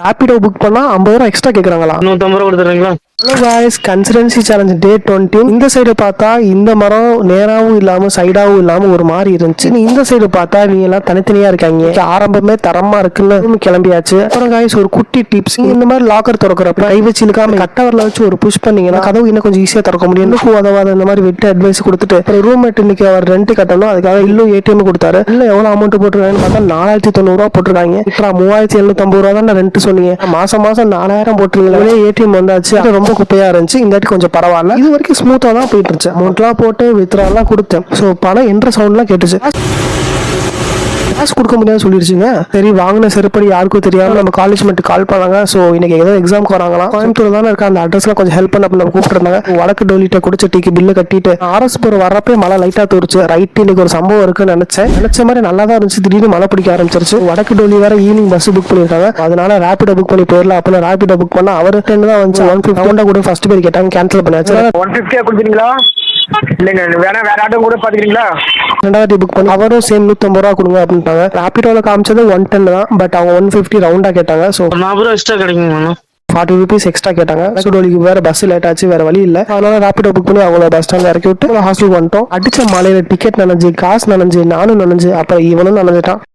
Rapido book பண்ணா 50 ரூபா extra கேக்குறாங்களா? 150 ரூபா கொடுத்துறீங்களா? Hello guys, consistency challenge day 20. இந்த சைடு பார்த்தா இந்த மரம் நேராவும் இல்லாம சைடாவும் இல்லாம ஒரு மாதிரி இருந்துச்சு. இந்த சைடு பார்த்தா நீ எல்லாம் தனித்தனியா இருக்காங்க. ஆரம்பமே தரமா இருக்குன்னு கிளம்பியாச்சு. அப்புறம் காய்ஸ் ஒரு குட்டி டிப்ஸ், இந்த மாதிரி லாக்கர் திறக்கிறப்ப கை வச்சு இழுக்காம கட்டவரில் வச்சு ஒரு புஷ் பண்ணீங்கன்னா கதவு இன்னும் கொஞ்சம் ஈஸியா திறக்க முடியும். இன்னும் உதவாத இந்த மாதிரி வெட்டு அட்வைஸ் கொடுத்துட்டு அப்புறம் ரூம்மேட் இன்னைக்கு அவர் ரெண்ட் கட்டணும், அதுக்காக இன்னும் ஏடிஎம் கொடுத்தாரு. இல்ல எவ்வளவு அமௌண்ட் போட்டுருக்காங்கன்னு பார்த்தா 4090 ரூபா போட்டிருக்காங்க. இப்போ 3750 ரூபா தான் ரெண்ட் சொன்னீங்க. மாசம் 4000 போட்டுருக்கீங்களா? ஏடிஎம் வந்தாச்சு. ரொம்ப குப்பையா இருந்துச்சு. இந்த வாட்டி கொஞ்சம் பரவாயில்ல. இது வரைக்கும் ஸ்மூத்தா தான் போயிட்டு இருந்துச்சு. அமௌண்ட்லாம் போட்டு வித்ட்ராலாம் கொடுத்தேன். ஸோ பணம் என்ற சவுண்ட்லாம் கேட்டுச்சு. காசு கொடுக்க முடியாது சொல்லிடுச்சுங்க. சரி, வாங்கின செருப்படி யாருக்கும் தெரியாம நம்ம காலேஜ் மட்டும் கால் பண்ணாங்க. ஸோ இன்னைக்கு ஏதோ எக்ஸாம்க்கு வராங்களா, கோயம்புத்தூர் தானே இருக்க, அந்த அட்ரஸ்லாம் கொஞ்சம் ஹெல்ப் பண்ண நம்ம கூப்பிட்டுருந்தாங்க. வடக்கு டோலிட்ட குடிச்ச டீக்கு பில்லு கட்டிட்டு ஆர்எஸ்புரம் வர்றப்பே மழை லைட்டா தோறுச்சு. ரைட், இன்னைக்கு ஒரு சம்பவம் இருக்குன்னு நினைச்ச மாதிரி நல்லா தான் இருந்துச்சு. திடீர்னு மழை பிடிக்க ஆரம்பிச்சிருச்சு. வடக்கு டோலி வேற ஈவினிங் பஸ் புக் பண்ணிருக்காங்க. அதனால ரேபிடோ புக் பண்ணி போயிடலாம். அப்போ ரேபிடோ புக் பண்ணா அவர் 10 தான் வந்து 150 கூட ஃபர்ஸ்ட் பேர் கேட்டாங்க, கேன்சல் பண்ணியாச்சு. 150 கொடுத்துறீங்களா? இல்லைங்க, வேற ஆட்டோ கூட பாத்துக்கிறீங்களா? ரெண்டாவது புக் பண்ணி அவரும் சேம் 150 ரூபா கொடுங்க அப்படின்ட்டாங்க. ராபிடோல காமிச்சது 110 தான், பட் அவங்க 150 ரவுண்டா கேட்டாங்க. ஸோ 40 ரூபா எக்ஸ்ட்ரா கிடைக்குங்க. 40 ருபீஸ் எக்ஸ்ட்ரா கேட்டாங்க. சுடோலிக்கு வேற பஸ் லேட் ஆச்சு, வேற வழி இல்ல. அதனால ராபிடோ புக் பண்ணி அவங்கள பஸ் ஸ்டாண்ட்ல இறக்கி விட்டு ஹாஸ்டலுக்கு வந்துட்டோம். அடிச்ச மலையில டிக்கெட் நனைஞ்சு, காசு நனைஞ்சு, நானும் நனைஞ்சு, அப்புறம் இவனும் நனைஞ்சிட்டான்.